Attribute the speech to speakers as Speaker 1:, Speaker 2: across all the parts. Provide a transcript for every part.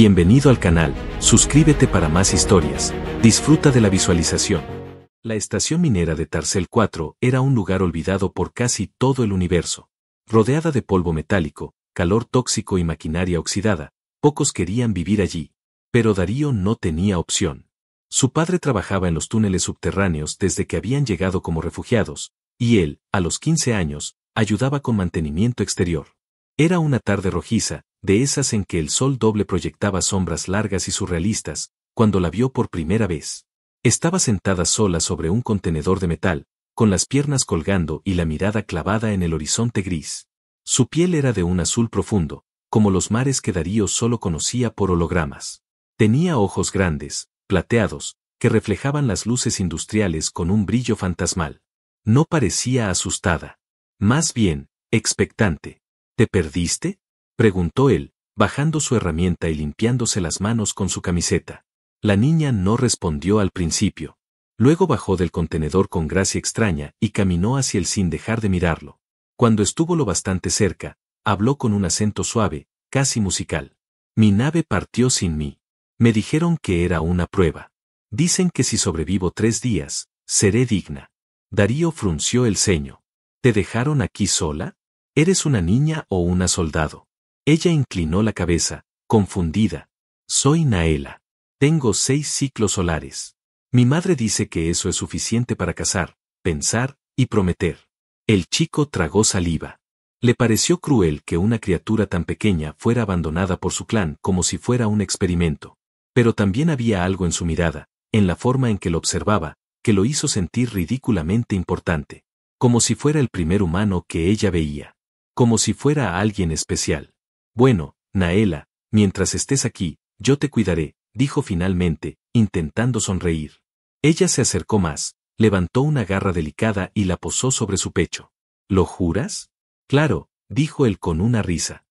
Speaker 1: Bienvenido al canal, suscríbete para más historias, disfruta de la visualización. La estación minera de Tarsel 4 era un lugar olvidado por casi todo el universo. Rodeada de polvo metálico, calor tóxico y maquinaria oxidada, pocos querían vivir allí. Pero Darío no tenía opción. Su padre trabajaba en los túneles subterráneos desde que habían llegado como refugiados, y él, a los 15 años, ayudaba con mantenimiento exterior. Era una tarde rojiza, de esas en que el sol doble proyectaba sombras largas y surrealistas, cuando la vio por primera vez. Estaba sentada sola sobre un contenedor de metal, con las piernas colgando y la mirada clavada en el horizonte gris. Su piel era de un azul profundo, como los mares que Darío solo conocía por hologramas. Tenía ojos grandes, plateados, que reflejaban las luces industriales con un brillo fantasmal. No parecía asustada. Más bien, expectante. ¿Te perdiste?, preguntó él, bajando su herramienta y limpiándose las manos con su camiseta. La niña no respondió al principio. Luego bajó del contenedor con gracia extraña y caminó hacia él sin dejar de mirarlo. Cuando estuvo lo bastante cerca, habló con un acento suave, casi musical. Mi nave partió sin mí. Me dijeron que era una prueba. Dicen que si sobrevivo 3 días, seré digna. Darío frunció el ceño. ¿Te dejaron aquí sola? ¿Eres una niña o una soldado? Ella inclinó la cabeza, confundida. Soy Naela. Tengo 6 ciclos solares. Mi madre dice que eso es suficiente para casar, pensar y prometer. El chico tragó saliva. Le pareció cruel que una criatura tan pequeña fuera abandonada por su clan como si fuera un experimento. Pero también había algo en su mirada, en la forma en que lo observaba, que lo hizo sentir ridículamente importante. Como si fuera el primer humano que ella veía. Como si fuera alguien especial. Bueno, Naela, mientras estés aquí, yo te cuidaré, dijo finalmente, intentando sonreír. Ella se acercó más, levantó una garra delicada y la posó sobre su pecho. ¿Lo juras? Claro, dijo él con una risa.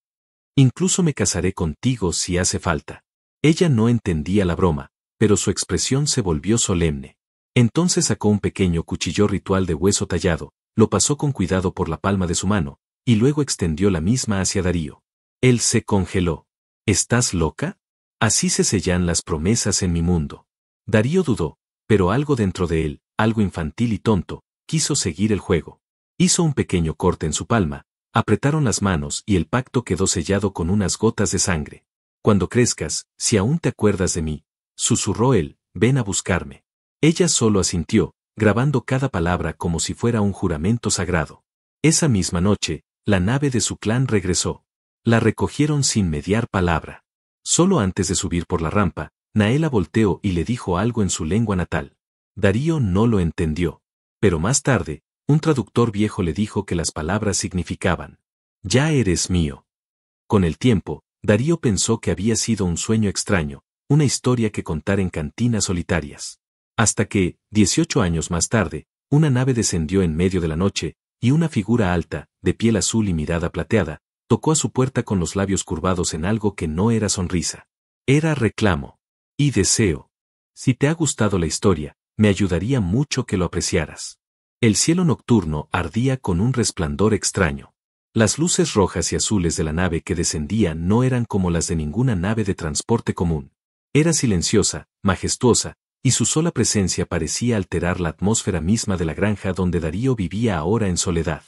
Speaker 1: Incluso me casaré contigo si hace falta. Ella no entendía la broma, pero su expresión se volvió solemne. Entonces sacó un pequeño cuchillo ritual de hueso tallado, lo pasó con cuidado por la palma de su mano, y luego extendió la misma hacia Darío. Él se congeló. ¿Estás loca? Así se sellan las promesas en mi mundo. Darío dudó, pero algo dentro de él, algo infantil y tonto, quiso seguir el juego. Hizo un pequeño corte en su palma, apretaron las manos y el pacto quedó sellado con unas gotas de sangre. Cuando crezcas, si aún te acuerdas de mí, susurró él, ven a buscarme. Ella solo asintió, grabando cada palabra como si fuera un juramento sagrado. Esa misma noche, la nave de su clan regresó. La recogieron sin mediar palabra. Solo antes de subir por la rampa, Naela volteó y le dijo algo en su lengua natal. Darío no lo entendió. Pero más tarde, un traductor viejo le dijo que las palabras significaban: ya eres mío. Con el tiempo, Darío pensó que había sido un sueño extraño, una historia que contar en cantinas solitarias. Hasta que, 18 años más tarde, una nave descendió en medio de la noche, y una figura alta, de piel azul y mirada plateada, tocó a su puerta con los labios curvados en algo que no era sonrisa. Era reclamo. Y deseo. Si te ha gustado la historia, me ayudaría mucho que lo apreciaras. El cielo nocturno ardía con un resplandor extraño. Las luces rojas y azules de la nave que descendía no eran como las de ninguna nave de transporte común. Era silenciosa, majestuosa, y su sola presencia parecía alterar la atmósfera misma de la granja donde Darío vivía ahora en soledad.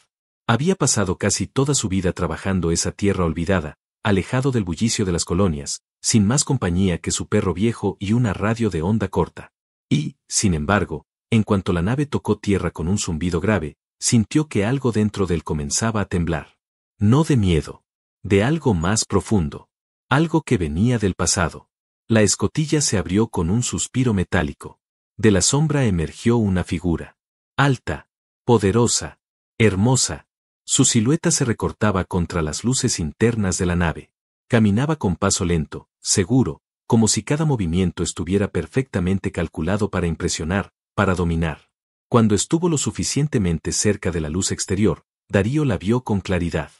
Speaker 1: Había pasado casi toda su vida trabajando esa tierra olvidada, alejado del bullicio de las colonias, sin más compañía que su perro viejo y una radio de onda corta. Y, sin embargo, en cuanto la nave tocó tierra con un zumbido grave, sintió que algo dentro de él comenzaba a temblar. No de miedo. De algo más profundo. Algo que venía del pasado. La escotilla se abrió con un suspiro metálico. De la sombra emergió una figura. Alta. Poderosa. Hermosa. Su silueta se recortaba contra las luces internas de la nave. Caminaba con paso lento, seguro, como si cada movimiento estuviera perfectamente calculado para impresionar, para dominar. Cuando estuvo lo suficientemente cerca de la luz exterior, Darío la vio con claridad.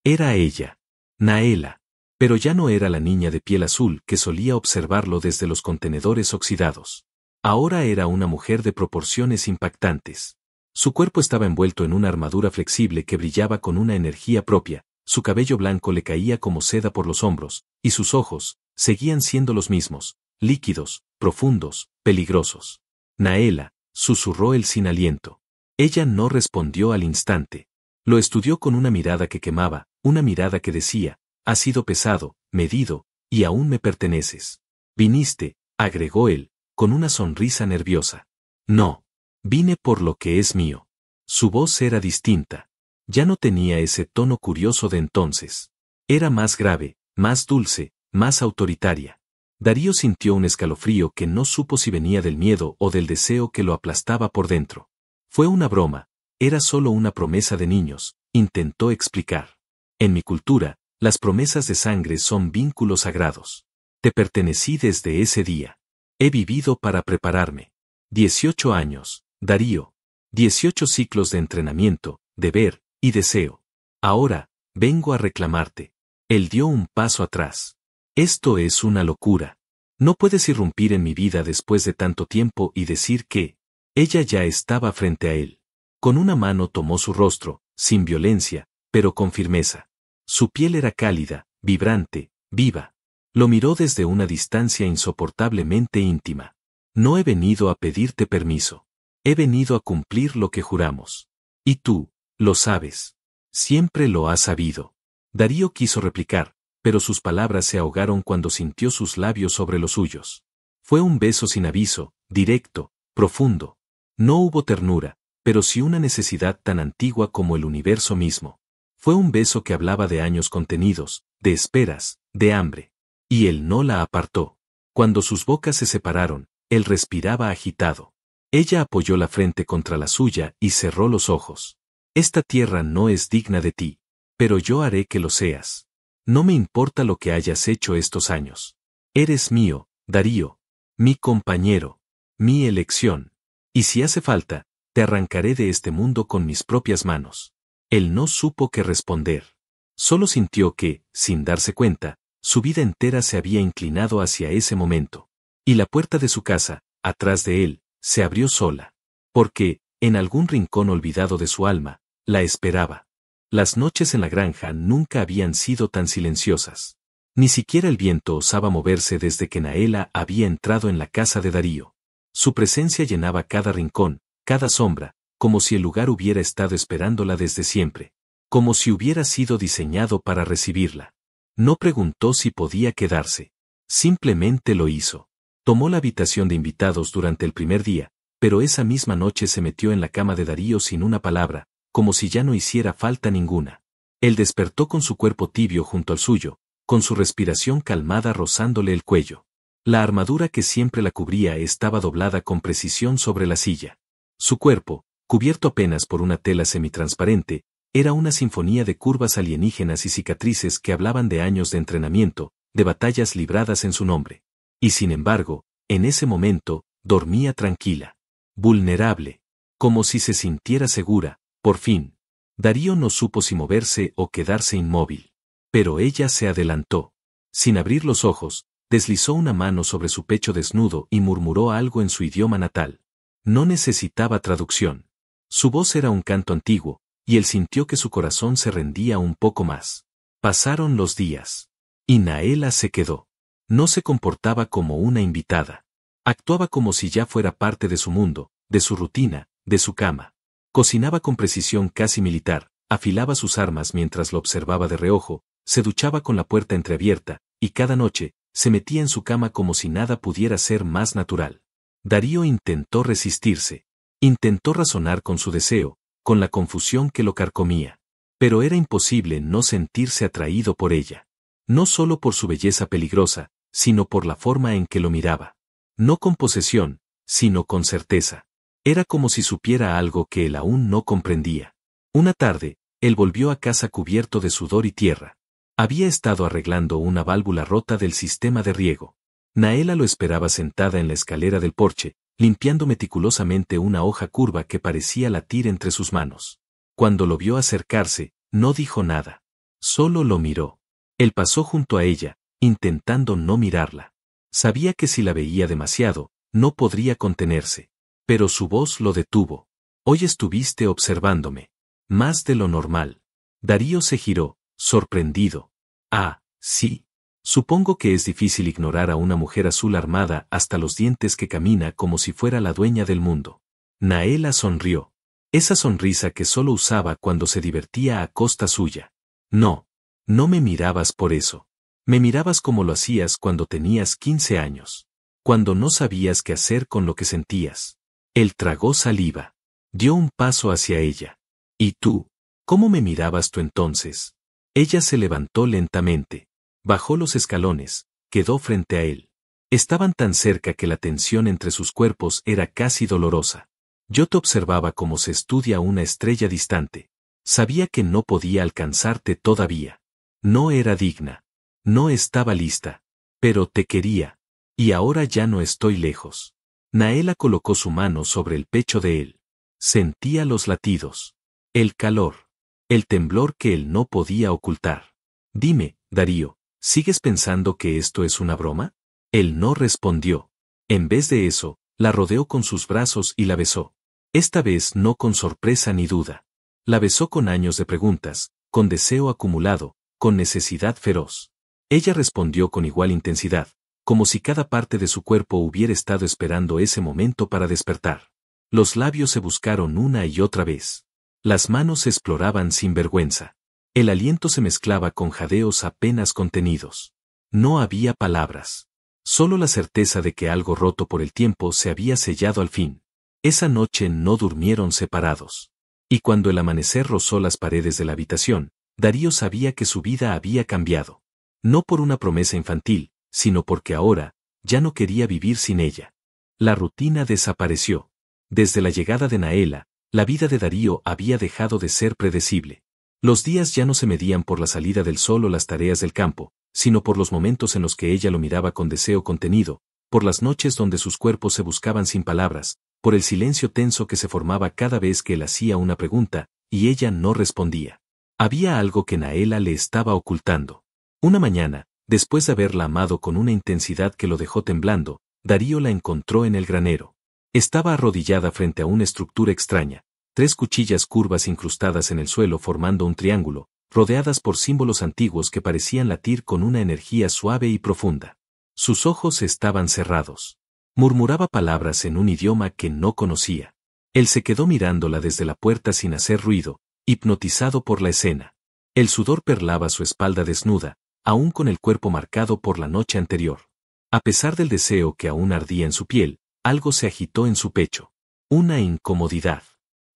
Speaker 1: Era ella. Naela. Pero ya no era la niña de piel azul que solía observarlo desde los contenedores oxidados. Ahora era una mujer de proporciones impactantes. Su cuerpo estaba envuelto en una armadura flexible que brillaba con una energía propia, su cabello blanco le caía como seda por los hombros, y sus ojos, seguían siendo los mismos, líquidos, profundos, peligrosos. Naela, susurró él sin aliento. Ella no respondió al instante. Lo estudió con una mirada que quemaba, una mirada que decía, has sido pesado, medido, y aún me perteneces. Viniste, agregó él, con una sonrisa nerviosa. No. Vine por lo que es mío. Su voz era distinta. Ya no tenía ese tono curioso de entonces. Era más grave, más dulce, más autoritaria. Darío sintió un escalofrío que no supo si venía del miedo o del deseo que lo aplastaba por dentro. Fue una broma, era solo una promesa de niños, intentó explicar. En mi cultura, las promesas de sangre son vínculos sagrados. Te pertenecí desde ese día. He vivido para prepararme. 18 años, Darío. 18 ciclos de entrenamiento, deber y deseo. Ahora, vengo a reclamarte. Él dio un paso atrás. Esto es una locura. No puedes irrumpir en mi vida después de tanto tiempo y decir que... Ella ya estaba frente a él. Con una mano tomó su rostro, sin violencia, pero con firmeza. Su piel era cálida, vibrante, viva. Lo miró desde una distancia insoportablemente íntima. No he venido a pedirte permiso. He venido a cumplir lo que juramos. Y tú, lo sabes. Siempre lo has sabido. Darío quiso replicar, pero sus palabras se ahogaron cuando sintió sus labios sobre los suyos. Fue un beso sin aviso, directo, profundo. No hubo ternura, pero sí una necesidad tan antigua como el universo mismo. Fue un beso que hablaba de años contenidos, de esperas, de hambre. Y él no la apartó. Cuando sus bocas se separaron, él respiraba agitado. Ella apoyó la frente contra la suya y cerró los ojos. Esta tierra no es digna de ti, pero yo haré que lo seas. No me importa lo que hayas hecho estos años. Eres mío, Darío. Mi compañero. Mi elección. Y si hace falta, te arrancaré de este mundo con mis propias manos. Él no supo qué responder. Solo sintió que, sin darse cuenta, su vida entera se había inclinado hacia ese momento. Y la puerta de su casa, atrás de él, se abrió sola. Porque, en algún rincón olvidado de su alma, la esperaba. Las noches en la granja nunca habían sido tan silenciosas. Ni siquiera el viento osaba moverse desde que Naela había entrado en la casa de Darío. Su presencia llenaba cada rincón, cada sombra, como si el lugar hubiera estado esperándola desde siempre. Como si hubiera sido diseñado para recibirla. No preguntó si podía quedarse. Simplemente lo hizo. Tomó la habitación de invitados durante el primer día, pero esa misma noche se metió en la cama de Darío sin una palabra, como si ya no hiciera falta ninguna. Él despertó con su cuerpo tibio junto al suyo, con su respiración calmada rozándole el cuello. La armadura que siempre la cubría estaba doblada con precisión sobre la silla. Su cuerpo, cubierto apenas por una tela semitransparente, era una sinfonía de curvas alienígenas y cicatrices que hablaban de años de entrenamiento, de batallas libradas en su nombre. Y sin embargo, en ese momento, dormía tranquila, vulnerable, como si se sintiera segura, por fin. Darío no supo si moverse o quedarse inmóvil. Pero ella se adelantó. Sin abrir los ojos, deslizó una mano sobre su pecho desnudo y murmuró algo en su idioma natal. No necesitaba traducción. Su voz era un canto antiguo, y él sintió que su corazón se rendía un poco más. Pasaron los días. Y Naela se quedó. No se comportaba como una invitada. Actuaba como si ya fuera parte de su mundo, de su rutina, de su cama. Cocinaba con precisión casi militar, afilaba sus armas mientras lo observaba de reojo, se duchaba con la puerta entreabierta, y cada noche, se metía en su cama como si nada pudiera ser más natural. Darío intentó resistirse. Intentó razonar con su deseo, con la confusión que lo carcomía. Pero era imposible no sentirse atraído por ella. No solo por su belleza peligrosa, sino por la forma en que lo miraba. No con posesión, sino con certeza. Era como si supiera algo que él aún no comprendía. Una tarde, él volvió a casa cubierto de sudor y tierra. Había estado arreglando una válvula rota del sistema de riego. Naela lo esperaba sentada en la escalera del porche, limpiando meticulosamente una hoja curva que parecía latir entre sus manos. Cuando lo vio acercarse, no dijo nada. Solo lo miró. Él pasó junto a ella, intentando no mirarla. Sabía que si la veía demasiado, no podría contenerse. Pero su voz lo detuvo. Hoy estuviste observándome. Más de lo normal. Darío se giró, sorprendido. Ah, sí. Supongo que es difícil ignorar a una mujer azul armada hasta los dientes que camina como si fuera la dueña del mundo. Naela sonrió. Esa sonrisa que solo usaba cuando se divertía a costa suya. No. No me mirabas por eso. Me mirabas como lo hacías cuando tenías 15 años. Cuando no sabías qué hacer con lo que sentías. Él tragó saliva. Dio un paso hacia ella. ¿Y tú? ¿Cómo me mirabas tú entonces? Ella se levantó lentamente. Bajó los escalones, quedó frente a él. Estaban tan cerca que la tensión entre sus cuerpos era casi dolorosa. Yo te observaba como se estudia una estrella distante. Sabía que no podía alcanzarte todavía. No era digna. No estaba lista. Pero te quería. Y ahora ya no estoy lejos. Naela colocó su mano sobre el pecho de él. Sentía los latidos. El calor. El temblor que él no podía ocultar. Dime, Darío, ¿sigues pensando que esto es una broma? Él no respondió. En vez de eso, la rodeó con sus brazos y la besó. Esta vez no con sorpresa ni duda. La besó con años de preguntas, con deseo acumulado, con necesidad feroz. Ella respondió con igual intensidad, como si cada parte de su cuerpo hubiera estado esperando ese momento para despertar. Los labios se buscaron una y otra vez. Las manos se exploraban sin vergüenza. El aliento se mezclaba con jadeos apenas contenidos. No había palabras. Solo la certeza de que algo roto por el tiempo se había sellado al fin. Esa noche no durmieron separados. Y cuando el amanecer rozó las paredes de la habitación, Darío sabía que su vida había cambiado. No por una promesa infantil, sino porque ahora, ya no quería vivir sin ella. La rutina desapareció. Desde la llegada de Naela, la vida de Darío había dejado de ser predecible. Los días ya no se medían por la salida del sol o las tareas del campo, sino por los momentos en los que ella lo miraba con deseo contenido, por las noches donde sus cuerpos se buscaban sin palabras, por el silencio tenso que se formaba cada vez que él hacía una pregunta, y ella no respondía. Había algo que Naela le estaba ocultando. Una mañana, después de haberla amado con una intensidad que lo dejó temblando, Darío la encontró en el granero. Estaba arrodillada frente a una estructura extraña, 3 cuchillas curvas incrustadas en el suelo formando un triángulo, rodeadas por símbolos antiguos que parecían latir con una energía suave y profunda. Sus ojos estaban cerrados. Murmuraba palabras en un idioma que no conocía. Él se quedó mirándola desde la puerta sin hacer ruido, hipnotizado por la escena. El sudor perlaba su espalda desnuda, aún con el cuerpo marcado por la noche anterior. A pesar del deseo que aún ardía en su piel, algo se agitó en su pecho. Una incomodidad.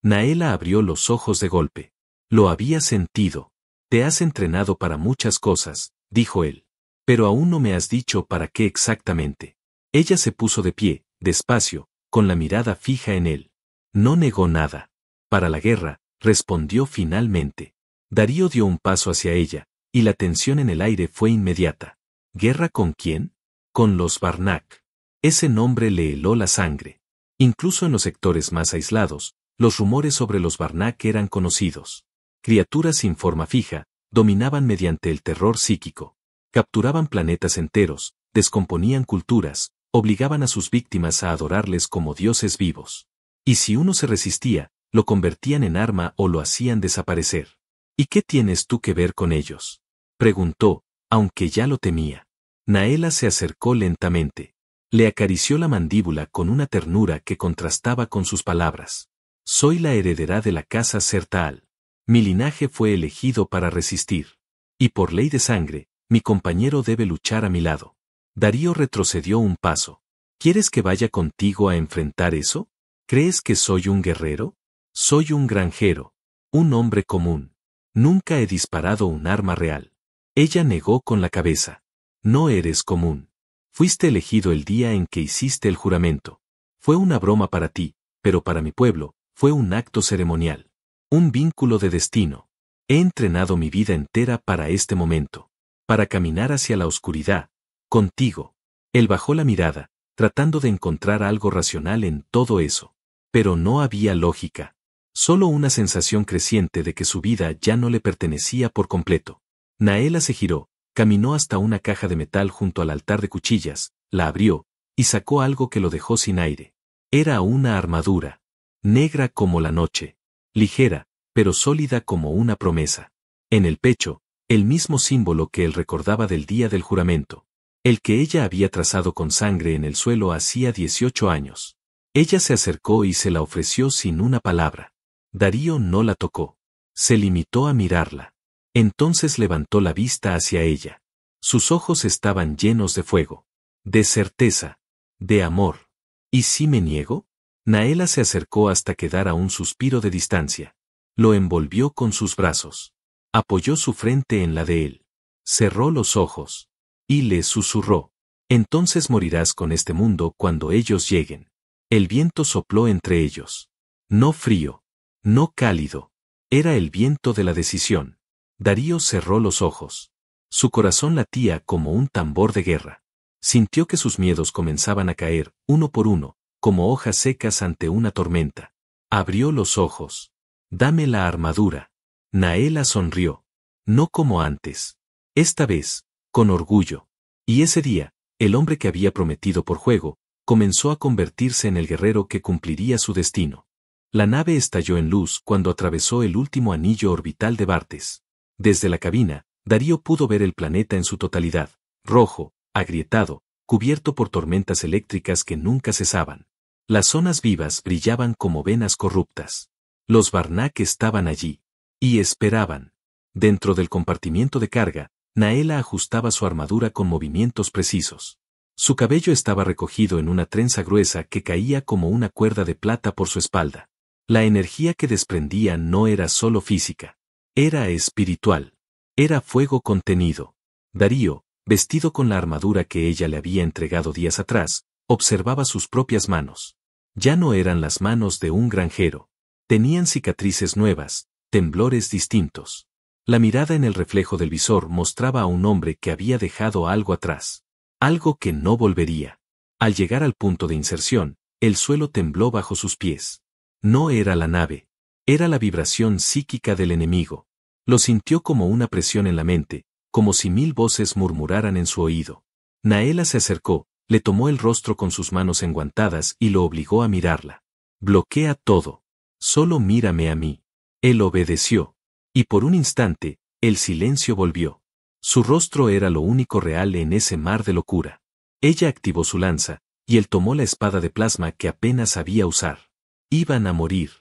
Speaker 1: Naela abrió los ojos de golpe. Lo había sentido. Te has entrenado para muchas cosas, dijo él. Pero aún no me has dicho para qué exactamente. Ella se puso de pie, despacio, con la mirada fija en él. No negó nada. Para la guerra, respondió finalmente. Darío dio un paso hacia ella, y la tensión en el aire fue inmediata. ¿Guerra con quién? Con los Barnac. Ese nombre le heló la sangre. Incluso en los sectores más aislados, los rumores sobre los Barnac eran conocidos. Criaturas sin forma fija, dominaban mediante el terror psíquico. Capturaban planetas enteros, descomponían culturas, obligaban a sus víctimas a adorarles como dioses vivos. Y si uno se resistía, lo convertían en arma o lo hacían desaparecer. ¿Y qué tienes tú que ver con ellos? Preguntó, aunque ya lo temía. Naela se acercó lentamente. Le acarició la mandíbula con una ternura que contrastaba con sus palabras. Soy la heredera de la casa Sertaal. Mi linaje fue elegido para resistir. Y por ley de sangre, mi compañero debe luchar a mi lado. Darío retrocedió un paso. ¿Quieres que vaya contigo a enfrentar eso? ¿Crees que soy un guerrero? Soy un granjero. Un hombre común. Nunca he disparado un arma real. Ella negó con la cabeza. No eres común. Fuiste elegido el día en que hiciste el juramento. Fue una broma para ti, pero para mi pueblo, fue un acto ceremonial. Un vínculo de destino. He entrenado mi vida entera para este momento. Para caminar hacia la oscuridad. Contigo. Él bajó la mirada, tratando de encontrar algo racional en todo eso. Pero no había lógica. Solo una sensación creciente de que su vida ya no le pertenecía por completo. Naela se giró, caminó hasta una caja de metal junto al altar de cuchillas, la abrió, y sacó algo que lo dejó sin aire. Era una armadura. Negra como la noche. Ligera, pero sólida como una promesa. En el pecho, El mismo símbolo que él recordaba del día del juramento. El que ella había trazado con sangre en el suelo hacía 18 años. Ella se acercó y se la ofreció sin una palabra. Darío no la tocó. Se limitó a mirarla. Entonces levantó la vista hacia ella. Sus ojos estaban llenos de fuego. De certeza. De amor. ¿Y si me niego? Naela se acercó hasta quedar a un suspiro de distancia. Lo envolvió con sus brazos. Apoyó su frente en la de él. Cerró los ojos. Y le susurró. Entonces morirás con este mundo cuando ellos lleguen. El viento sopló entre ellos. No frío. No cálido. Era el viento de la decisión. Darío cerró los ojos. Su corazón latía como un tambor de guerra. Sintió que sus miedos comenzaban a caer, uno por uno, como hojas secas ante una tormenta. Abrió los ojos. Dame la armadura. Naela sonrió. No como antes. Esta vez, con orgullo. Y ese día, el hombre que había prometido por juego, comenzó a convertirse en el guerrero que cumpliría su destino. La nave estalló en luz cuando atravesó el último anillo orbital de Bartes. Desde la cabina, Darío pudo ver el planeta en su totalidad, rojo, agrietado, cubierto por tormentas eléctricas que nunca cesaban. Las zonas vivas brillaban como venas corruptas. Los Barnak estaban allí. Y esperaban. Dentro del compartimiento de carga, Naela ajustaba su armadura con movimientos precisos. Su cabello estaba recogido en una trenza gruesa que caía como una cuerda de plata por su espalda. La energía que desprendía no era solo física. Era espiritual. Era fuego contenido. Darío, vestido con la armadura que ella le había entregado días atrás, observaba sus propias manos. Ya no eran las manos de un granjero. Tenían cicatrices nuevas, temblores distintos. La mirada en el reflejo del visor mostraba a un hombre que había dejado algo atrás. Algo que no volvería. Al llegar al punto de inserción, el suelo tembló bajo sus pies. No era la nave. Era la vibración psíquica del enemigo. Lo sintió como una presión en la mente, como si 1000 voces murmuraran en su oído. Naela se acercó, le tomó el rostro con sus manos enguantadas y lo obligó a mirarla. Bloquea todo. Solo mírame a mí. Él obedeció. Y por un instante, el silencio volvió. Su rostro era lo único real en ese mar de locura. Ella activó su lanza, y él tomó la espada de plasma que apenas sabía usar. Iban a morir.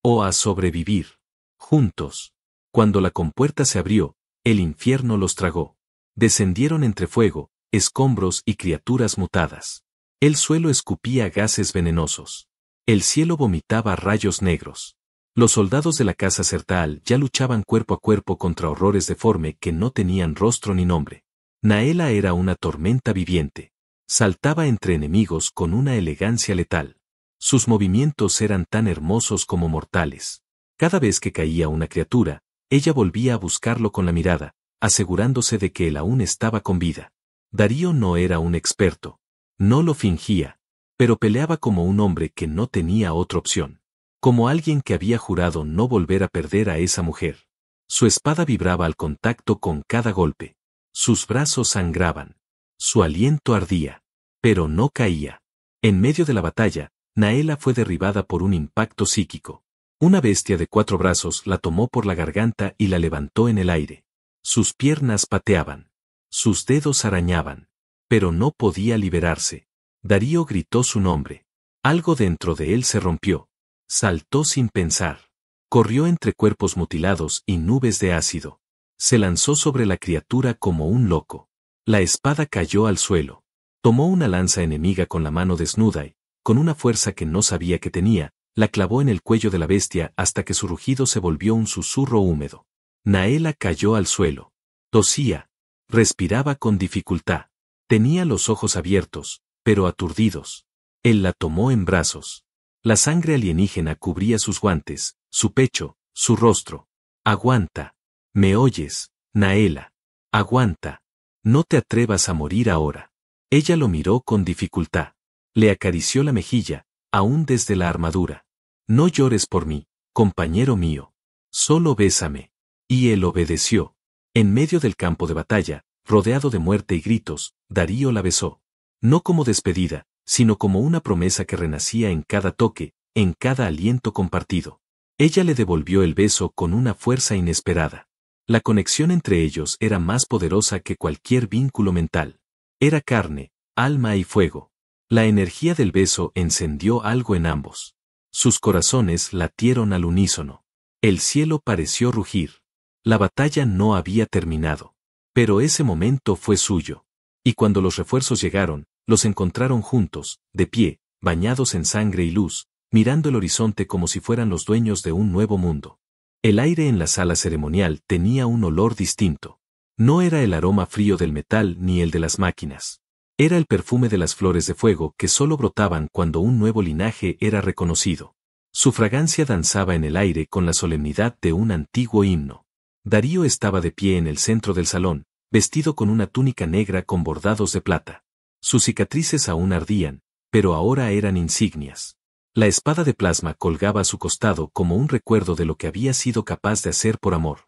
Speaker 1: O a sobrevivir. Juntos. Cuando la compuerta se abrió, el infierno los tragó. Descendieron entre fuego, escombros y criaturas mutadas. El suelo escupía gases venenosos. El cielo vomitaba rayos negros. Los soldados de la casa Sertaal ya luchaban cuerpo a cuerpo contra horrores deforme que no tenían rostro ni nombre. Naela era una tormenta viviente. Saltaba entre enemigos con una elegancia letal. Sus movimientos eran tan hermosos como mortales. Cada vez que caía una criatura, ella volvía a buscarlo con la mirada, asegurándose de que él aún estaba con vida. Darío no era un experto. No lo fingía. Pero peleaba como un hombre que no tenía otra opción. Como alguien que había jurado no volver a perder a esa mujer. Su espada vibraba al contacto con cada golpe. Sus brazos sangraban. Su aliento ardía. Pero no caía. En medio de la batalla, Naela fue derribada por un impacto psíquico. Una bestia de 4 brazos la tomó por la garganta y la levantó en el aire. Sus piernas pateaban. Sus dedos arañaban. Pero no podía liberarse. Darío gritó su nombre. Algo dentro de él se rompió. Saltó sin pensar. Corrió entre cuerpos mutilados y nubes de ácido. Se lanzó sobre la criatura como un loco. La espada cayó al suelo. Tomó una lanza enemiga con la mano desnuda y, con una fuerza que no sabía que tenía, la clavó en el cuello de la bestia hasta que su rugido se volvió un susurro húmedo. Naela cayó al suelo. Tosía. Respiraba con dificultad. Tenía los ojos abiertos, pero aturdidos. Él la tomó en brazos. La sangre alienígena cubría sus guantes, su pecho, su rostro. Aguanta. ¿Me oyes, Naela? Aguanta. No te atrevas a morir ahora. Ella lo miró con dificultad. Le acarició la mejilla, aún desde la armadura. No llores por mí, compañero mío. Solo bésame. Y él obedeció. En medio del campo de batalla, rodeado de muerte y gritos, Darío la besó. No como despedida, sino como una promesa que renacía en cada toque, en cada aliento compartido. Ella le devolvió el beso con una fuerza inesperada. La conexión entre ellos era más poderosa que cualquier vínculo mental. Era carne, alma y fuego. La energía del beso encendió algo en ambos. Sus corazones latieron al unísono. El cielo pareció rugir. La batalla no había terminado. Pero ese momento fue suyo. Y cuando los refuerzos llegaron, los encontraron juntos, de pie, bañados en sangre y luz, mirando el horizonte como si fueran los dueños de un nuevo mundo. El aire en la sala ceremonial tenía un olor distinto. No era el aroma frío del metal ni el de las máquinas. Era el perfume de las flores de fuego que solo brotaban cuando un nuevo linaje era reconocido. Su fragancia danzaba en el aire con la solemnidad de un antiguo himno. Darío estaba de pie en el centro del salón, vestido con una túnica negra con bordados de plata. Sus cicatrices aún ardían, pero ahora eran insignias. La espada de plasma colgaba a su costado como un recuerdo de lo que había sido capaz de hacer por amor.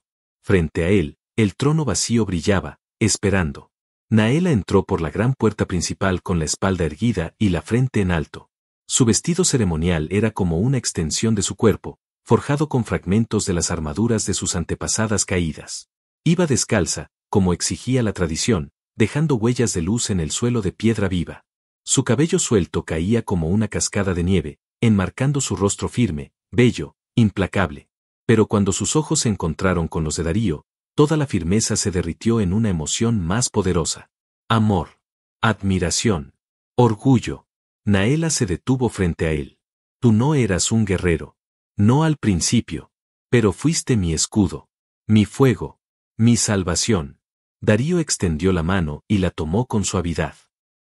Speaker 1: Frente a él, el trono vacío brillaba, esperando. Naela entró por la gran puerta principal con la espalda erguida y la frente en alto. Su vestido ceremonial era como una extensión de su cuerpo, forjado con fragmentos de las armaduras de sus antepasadas caídas. Iba descalza, como exigía la tradición, dejando huellas de luz en el suelo de piedra viva. Su cabello suelto caía como una cascada de nieve, enmarcando su rostro firme, bello, implacable. Pero cuando sus ojos se encontraron con los de Darío, toda la firmeza se derritió en una emoción más poderosa. Amor. Admiración. Orgullo. Naela se detuvo frente a él. Tú no eras un guerrero. No al principio. Pero fuiste mi escudo. Mi fuego. Mi salvación. Darío extendió la mano y la tomó con suavidad.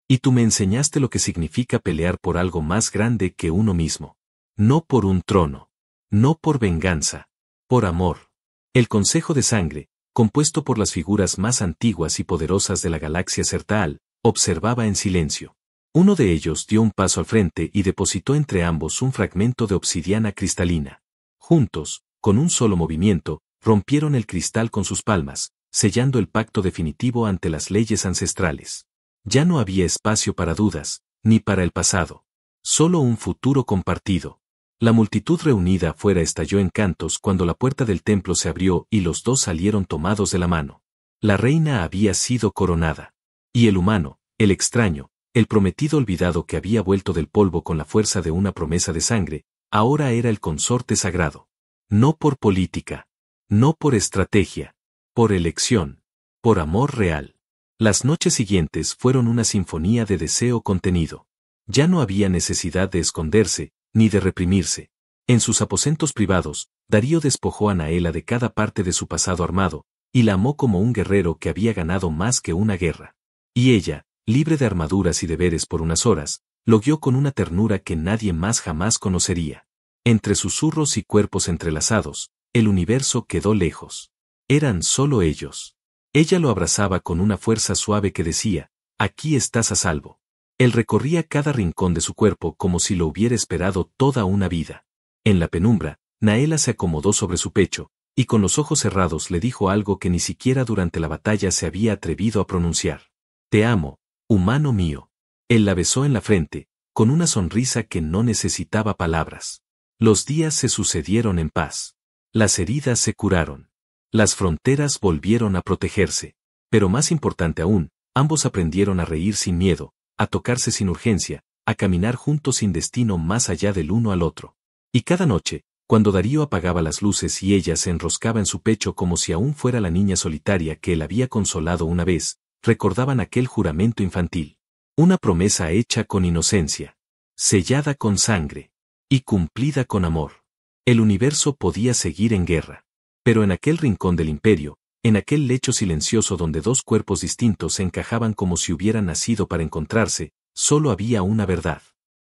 Speaker 1: Y tú me enseñaste lo que significa pelear por algo más grande que uno mismo. No por un trono. No por venganza. Por amor. El Consejo de Sangre, compuesto por las figuras más antiguas y poderosas de la galaxia Sertaal, observaba en silencio. Uno de ellos dio un paso al frente y depositó entre ambos un fragmento de obsidiana cristalina. Juntos, con un solo movimiento, rompieron el cristal con sus palmas, sellando el pacto definitivo ante las leyes ancestrales. Ya no había espacio para dudas, ni para el pasado. Solo un futuro compartido. La multitud reunida afuera estalló en cantos cuando la puerta del templo se abrió y los dos salieron tomados de la mano. La reina había sido coronada. Y el humano, el extraño, el prometido olvidado que había vuelto del polvo con la fuerza de una promesa de sangre, ahora era el consorte sagrado. No por política. No por estrategia. Por elección. Por amor real. Las noches siguientes fueron una sinfonía de deseo contenido. Ya no había necesidad de esconderse, ni de reprimirse. En sus aposentos privados, Darío despojó a Naela de cada parte de su pasado armado, y la amó como un guerrero que había ganado más que una guerra. Y ella, libre de armaduras y deberes por unas horas, lo guió con una ternura que nadie más jamás conocería. Entre susurros y cuerpos entrelazados, el universo quedó lejos. Eran solo ellos. Ella lo abrazaba con una fuerza suave que decía, aquí estás a salvo. Él recorría cada rincón de su cuerpo como si lo hubiera esperado toda una vida. En la penumbra, Naela se acomodó sobre su pecho, y con los ojos cerrados le dijo algo que ni siquiera durante la batalla se había atrevido a pronunciar. Te amo, humano mío. Él la besó en la frente, con una sonrisa que no necesitaba palabras. Los días se sucedieron en paz. Las heridas se curaron. Las fronteras volvieron a protegerse. Pero más importante aún, ambos aprendieron a reír sin miedo, a tocarse sin urgencia, a caminar juntos sin destino más allá del uno al otro. Y cada noche, cuando Darío apagaba las luces y ella se enroscaba en su pecho como si aún fuera la niña solitaria que él había consolado una vez, recordaban aquel juramento infantil. Una promesa hecha con inocencia, sellada con sangre, y cumplida con amor. El universo podía seguir en guerra. Pero en aquel rincón del imperio, en aquel lecho silencioso donde dos cuerpos distintos se encajaban como si hubieran nacido para encontrarse, solo había una verdad.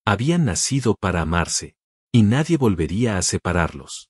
Speaker 1: Habían nacido para amarse. Y nadie volvería a separarlos.